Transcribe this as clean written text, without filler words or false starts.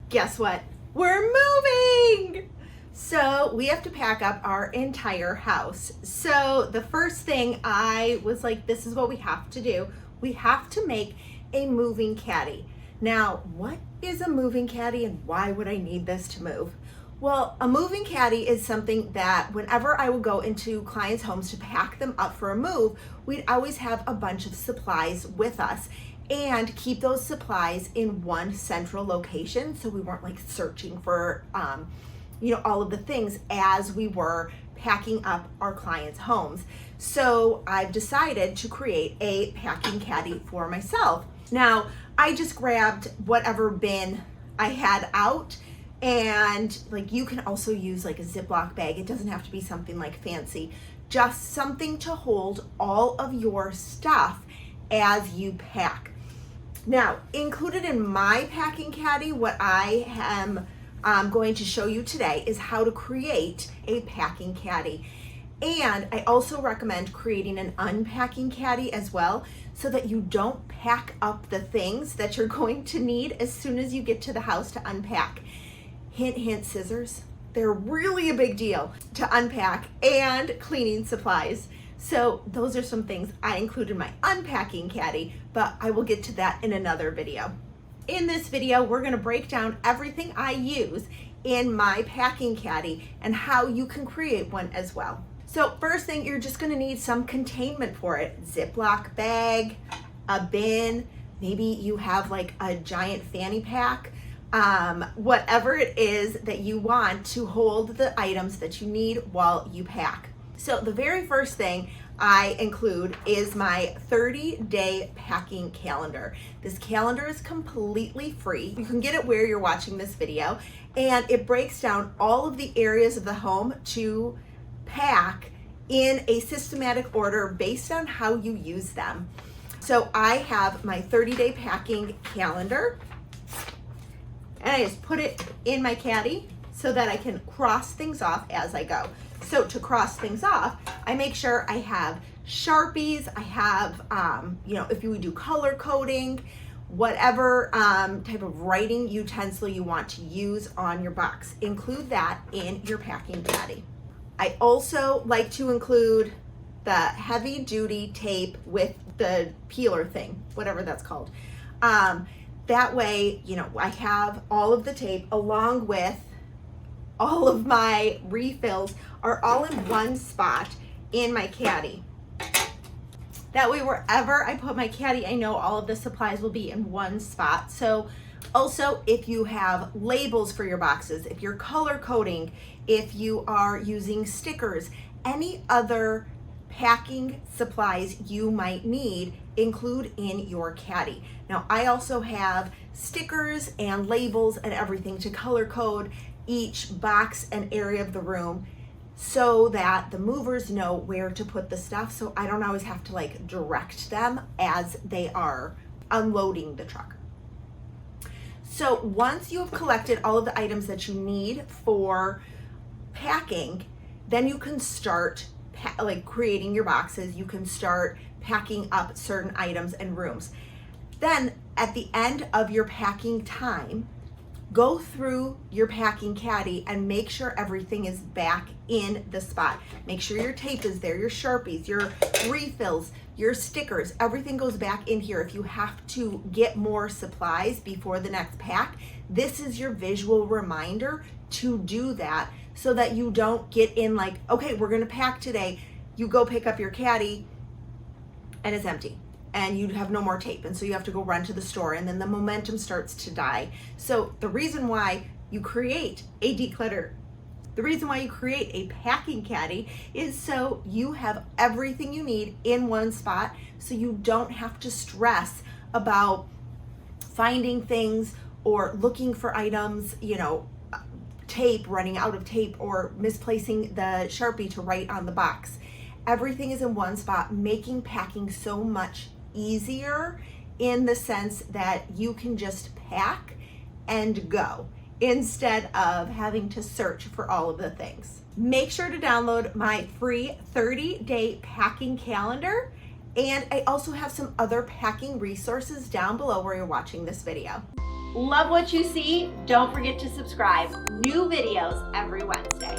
guess what? We're moving! So we have to pack up our entire house. So the first thing I was like, this is what we have to do. We have to make a moving caddy. Now, what is a moving caddy and why would I need this to move? Well, a moving caddy is something that whenever I would go into clients' homes to pack them up for a move, we'd always have a bunch of supplies with us and keep those supplies in one central location so we weren't like searching for all of the things as we were packing up our clients' homes. So I've decided to create a packing caddy for myself. Now, I just grabbed whatever bin I had out, and like you can also use like a Ziploc bag. It doesn't have to be something like fancy, just something to hold all of your stuff as you pack. Now, included in my packing caddy, what I am going to show you today is how to create a packing caddy. And I also recommend creating an unpacking caddy as well, so that you don't pack up the things that you're going to need as soon as you get to the house to unpack. Hint, hint, scissors. They're really a big deal to unpack, and cleaning supplies. So those are some things I include in my unpacking caddy, but I will get to that in another video. In this video, we're gonna break down everything I use in my packing caddy and how you can create one as well. So first thing, you're just gonna need some containment for it. Ziploc bag, a bin, maybe you have like a giant fanny pack, whatever it is that you want to hold the items that you need while you pack. So the very first thing I include is my 30-day packing calendar. This calendar is completely free. You can get it where you're watching this video, and it breaks down all of the areas of the home to pack in a systematic order based on how you use them. So I have my 30-day packing calendar, and I just put it in my caddy so that I can cross things off as I go. So to cross things off, I make sure I have Sharpies, I have, if you would do color coding, whatever type of writing utensil you want to use on your box, include that in your packing caddy. I also like to include the heavy duty tape with the peeler thing, whatever that's called. That way, I have all of the tape along with all of my refills are all in one spot in my caddy. That way, wherever I put my caddy, I know all of the supplies will be in one spot. So also, if you have labels for your boxes, if you're color coding, if you are using stickers, any other packing supplies you might need, include in your caddy. Now, I also have stickers and labels and everything to color code each box and area of the room so that the movers know where to put the stuff, so I don't always have to like direct them as they are unloading the truck. So once you have collected all of the items that you need for packing, then you can start creating your boxes. You can start packing up certain items and rooms. Then at the end of your packing time, go through your packing caddy and make sure everything is back in the spot. Make sure your tape is there, your Sharpies, your refills, your stickers, everything goes back in here. If you have to get more supplies before the next pack, this is your visual reminder to do that so that you don't get in like, okay, we're gonna pack today. You go pick up your caddy and it's empty, and you have no more tape, and so you have to go run to the store, and then the momentum starts to die. So the reason why you create a declutter, the reason why you create a packing caddy is so you have everything you need in one spot, so you don't have to stress about finding things or looking for items, tape, running out of tape, or misplacing the Sharpie to write on the box. Everything is in one spot, making packing so much easier in the sense that you can just pack and go instead of having to search for all of the things. Make sure to download my free 30-day packing calendar, and I also have some other packing resources down below where you're watching this video. Love what you see? Don't forget to subscribe. New videos every Wednesday.